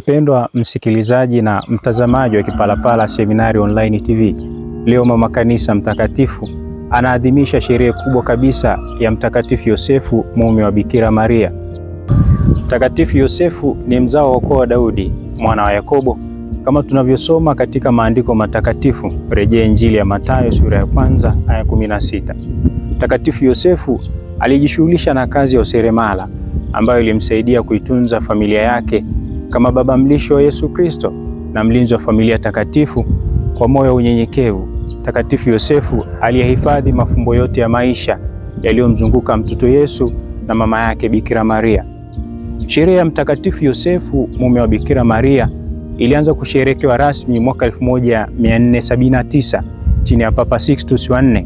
Mpendwa msikilizaji na mtazamaji wa Kipalapala Seminari Online TV, leo Mama Kanisa Mtakatifu anaadhimisha sherehe kubwa kabisa ya Mtakatifu Yosefu, mume wa Bikira Maria. Mtakatifu Yosefu ni mzao wa ukoo wa Daudi, mwana wa Yakobo, kama tunavyosoma katika maandiko matakatifu. Rejea Injili ya Mathayo sura ya 1 aya 16. Mtakatifu Yosefu alijishughulisha na kazi ya useremala ambayo ilimsaidia kuitunza familia yake kama baba mlisho wa Yesu Kristo na mlinzi wa familia takatifu. Kwa moyo unyenyekevu, Mtakatifu Yosefu aliyehifadhi mafumbo yote ya maisha yaliyomzunguka mtoto Yesu na mama yake Bikira Maria. Sherehe ya Mtakatifu Yosefu, mume wa Bikira Maria, ilianza kusherekewa rasmi mwaka 1479 chini ya Papa Sixtus wa 4,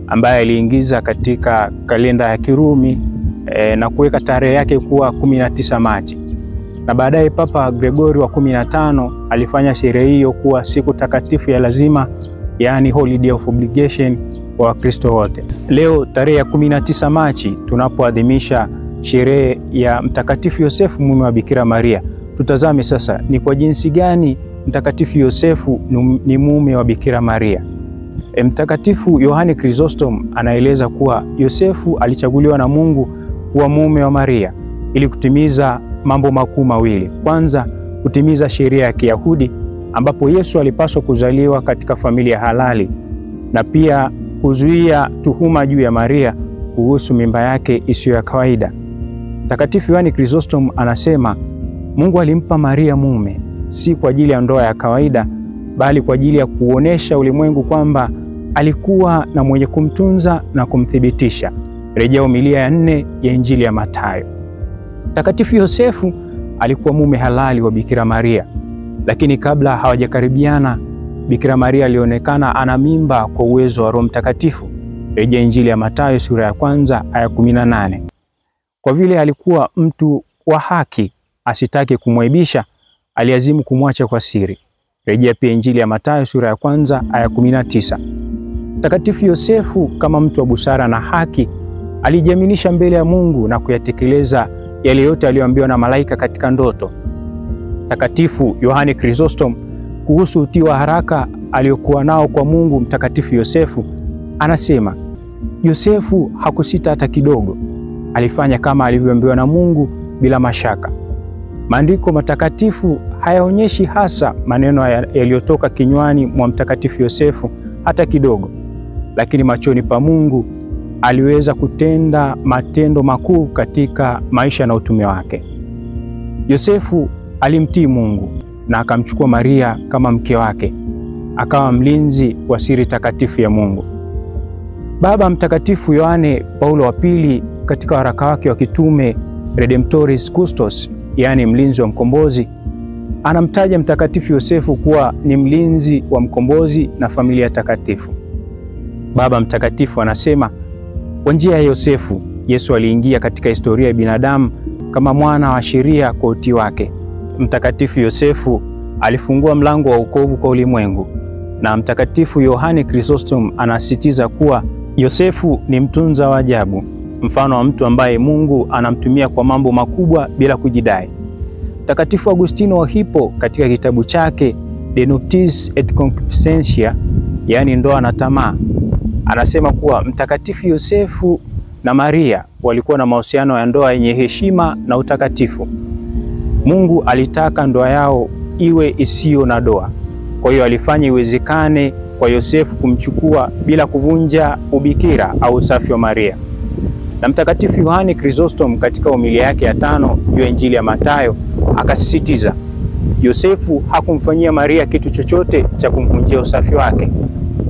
ambaye aliingiza katika kalenda ya Kirumi na kuweka tarehe yake kuwa 19 Machi. Na baadaye Papa Gregory wa 15 alifanya sherehe hiyo kuwa siku takatifu ya lazima, yani holiday of obligation kwa Wakristo wote. Leo tarehe ya 19 Machi tunapoadhimisha sherehe ya Mtakatifu Yosefu, mume wa Bikira Maria, tutazame sasa ni kwa jinsi gani Mtakatifu Yosefu ni mume wa Bikira Maria. Mtakatifu Yohane Chrysostom anaeleza kuwa Yosefu alichaguliwa na Mungu kuwa mume wa Maria ili kutimiza mambo makuu mawili. Kwanza, kutimiza sheria ya Kiyahudi ambapo Yesu alipaswa kuzaliwa katika familia halali, na pia kuzuia tuhuma juu ya Maria kuhusu mimba yake isiyo ya kawaida. Mtakatifu Yohane Chrysostom anasema Mungu alimpa Maria mume si kwa ajili ya ndoa ya kawaida, bali kwa ajili ya kuonesha ulimwengu kwamba alikuwa na mwenye kumtunza na kumthibitisha. Rejea homilia ya 4 ya Injili ya Mathayo. Mtakatifu Yosefu alikuwa mume halali wa Bikira Maria, lakini kabla hawajakaribiana, Bikira Maria alionekana ana mimba kwa uwezo wa Roho Mtakatifu. Rejea Injili ya Mathayo sura ya 1 aya 18. Kwa vile alikuwa mtu wa haki, asitake kumwaibisha, aliazimu kumwacha kwa siri. Rejea pia Injili ya Mathayo sura ya 1 aya 19. Mtakatifu Yosefu kama mtu wa busara na haki alijiaminisha mbele ya Mungu na kuyatekeleza yale yote aliyoambiwa na malaika katika ndoto. Mtakatifu Yohane Chrysostom kuhusu utii wa haraka aliyokuwa nao kwa Mungu Mtakatifu Yosefu anasema Yosefu hakusita hata kidogo, alifanya kama alivyoambiwa na Mungu bila mashaka. Maandiko matakatifu hayaonyeshi hasa maneno yaliyotoka kinywani mwa Mtakatifu Yosefu hata kidogo, lakini machoni pa Mungu aliweza kutenda matendo makuu katika maisha na utume wake. Yosefu alimtii Mungu na akamchukua Maria kama mke wake, akawa mlinzi wa siri takatifu ya Mungu. Baba Mtakatifu Yohane Paulo wa pili katika waraka wake wa kitume Redemptoris Custos, yani mlinzi wa mkombozi, anamtaja Mtakatifu Yosefu kuwa ni mlinzi wa mkombozi na familia takatifu. Baba Mtakatifu anasema kwa njia ya Yosefu, Yesu aliingia katika historia ya binadamu kama mwana wa sheria kwa utii wake. Mtakatifu Yosefu alifungua mlango wa wokovu kwa ulimwengu, na Mtakatifu Yohane Chrysostom anasisitiza kuwa Yosefu ni mtunza wa ajabu, mfano wa mtu ambaye Mungu anamtumia kwa mambo makubwa bila kujidai. Mtakatifu Agustino wa Hippo katika kitabu chake De Nuptiis et Concupiscentia, yani ndoa na tamaa, anasema kuwa Mtakatifu Yosefu na Maria walikuwa na mahusiano ya ndoa yenye heshima na utakatifu. Mungu alitaka ndoa yao iwe isiyo na doa. Kwa hiyo alifanya iwezekane kwa Yosefu kumchukua bila kuvunja ubikira au usafi wa Maria. Na Mtakatifu Yohane Chrysostom katika homilia yake ya 5 juu ya Injili ya Mathayo akasisitiza Yosefu hakumfanyia Maria kitu chochote cha kumvunjia usafi wake.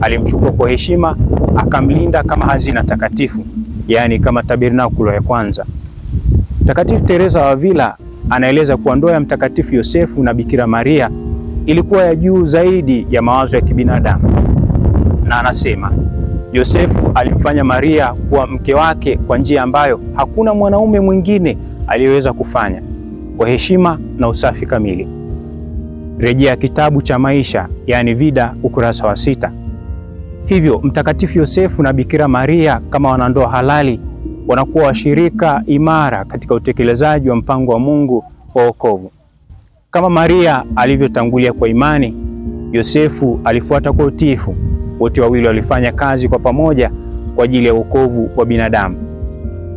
Alimchukua kwa heshima, akamlinda kama hazina takatifu, yani kama tabernakulo ya kwanza. Mtakatifu Teresa wa Avila anaeleza kuwa ndoa ya Mtakatifu Yosefu na Bikira Maria ilikuwa ya juu zaidi ya mawazo ya kibinadamu, na anasema Yosefu alimfanya Maria kuwa mke wake kwa njia ambayo hakuna mwanaume mwingine aliyeweza kufanya, kwa heshima na usafi kamili. Rejea kitabu cha maisha, yani Vida, ukurasa wa 6. Hivyo Mtakatifu Yosefu na Bikira Maria kama wanandoa halali wanakuwa washirika imara katika utekelezaji wa mpango wa Mungu wa wokovu. Kama Maria alivyotangulia kwa imani, Yosefu alifuata kwa utiifu. Wote wawili walifanya kazi kwa pamoja kwa ajili ya wokovu wa binadamu.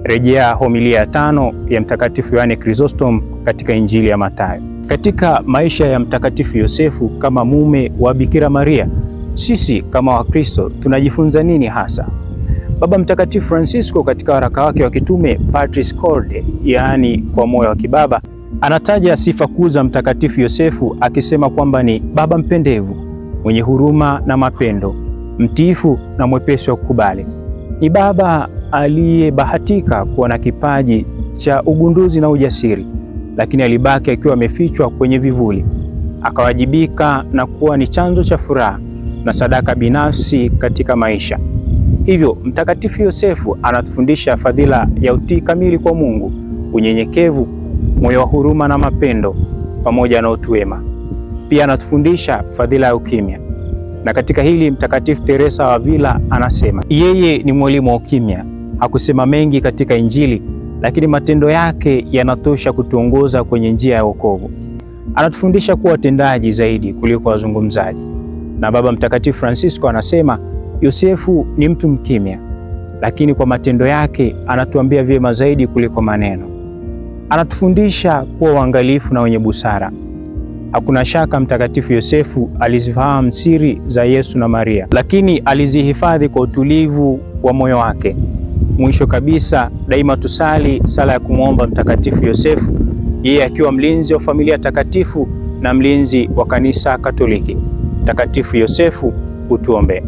Rejea homilia ya 5 ya Mtakatifu Yohane Chrysostom katika Injili ya Mathayo. Katika maisha ya Mtakatifu Yosefu kama mume wa Bikira Maria, sisi kama Wakristo tunajifunza nini hasa? Baba Mtakatifu Francisco katika waraka wake wa kitume Patris Corde, yaani kwa moyo wa kibaba, anataja sifa kuu za Mtakatifu Yosefu akisema kwamba ni baba mpendevu, mwenye huruma na mapendo, mtiifu na mwepesi wa kukubali. Ni baba aliyebahatika kuwa na kipaji cha ugunduzi na ujasiri, lakini alibaki akiwa amefichwa kwenye vivuli. Akawajibika na kuwa ni chanzo cha furaha na sadaka binafsi katika maisha. Hivyo Mtakatifu Yosefu anatufundisha fadhila ya utii kamili kwa Mungu, unyenyekevu, moyo wa huruma na mapendo pamoja na utu wema. Pia anatufundisha fadhila ya ukimya. Na katika hili Mtakatifu Teresa wa Avila anasema, yeye ni mwalimu wa ukimya. Hakusema mengi katika Injili, lakini matendo yake yanatosha kutuongoza kwenye njia ya wokovu. Anatufundisha kuwa watendaji zaidi kuliko wazungumzaji. Na Baba Mtakatifu Francisco anasema, Yosefu ni mtu mkimya, lakini kwa matendo yake anatuambia vyema zaidi kuliko maneno. Anatufundisha kuwa waangalifu na wenye busara. Hakuna shaka Mtakatifu Yosefu alizifahamu siri za Yesu na Maria, lakini alizihifadhi kwa utulivu wa moyo wake. Mwisho kabisa, daima tusali sala ya kumwomba Mtakatifu Yosefu, yeye akiwa mlinzi wa familia takatifu na mlinzi wa Kanisa Katoliki. Mtakatifu Yosefu, utuombee.